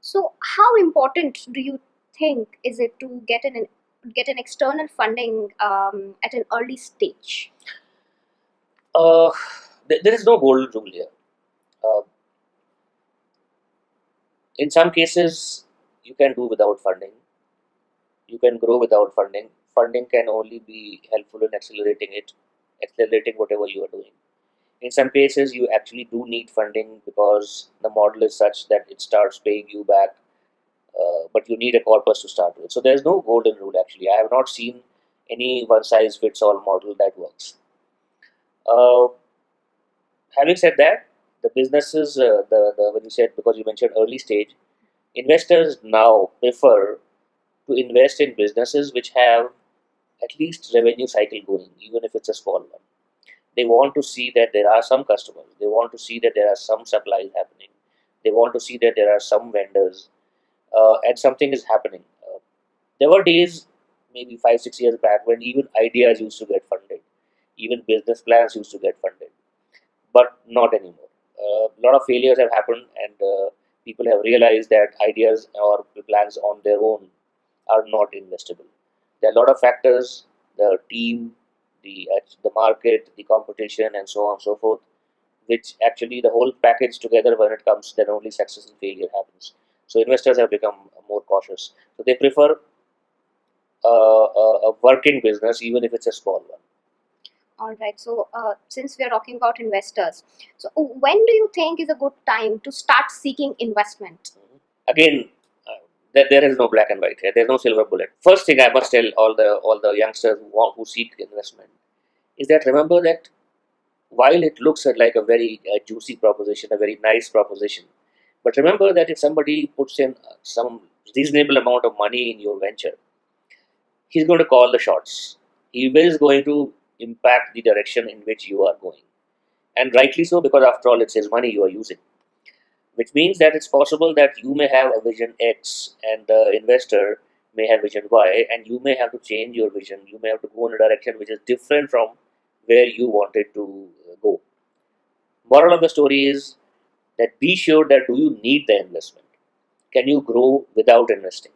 So, how important do you think is it to get an external funding at an early stage? Uh, there is no golden rule here. Uh, in some cases, you can do without funding. You can grow without funding. Funding can only be helpful in accelerating whatever you are doing. In some cases, you actually do need funding because the model is such that it starts paying you back, but you need a corpus to start with. So there's no golden rule actually. I have not seen any one size fits all model that works. Uh, Having said that, the businesses, the when you said, because you mentioned early stage, investors now prefer to invest in businesses which have at least revenue cycle going, even if it's a small one. They want to see that there are some customers. They want to see that there are some supplies happening. They want to see that there are some vendors, and something is happening. There were days, maybe 5, 6 years back, when even ideas used to get funded, even business plans used to get funded, but not anymore. A lot of failures have happened, and people have realized that ideas or plans on their own are not investable. There are a lot of factors: the team, the market, the competition, and so on and so forth, which actually the whole package together, when it comes, then only success and failure happens. So investors have become more cautious. So they prefer a working business, even if it's a small one. All right. So, since we are talking about investors, so when do you think is a good time to start seeking investment? Again, there is no black and white here. There's no silver bullet. First thing I must tell all the youngsters who seek investment is that, remember that while it looks like a very juicy proposition, a very nice proposition, but remember that if somebody puts in some reasonable amount of money in your venture, he's going to call the shots. He is going to impact the direction in which you are going, and rightly so, because after all, it's his money you are using. Which means that it's possible that you may have a vision X and the investor may have vision Y, and you may have to change your vision. You may have to go in a direction which is different from where you wanted to go. Moral of the story is that be sure that do you need the investment? Can you grow without investing?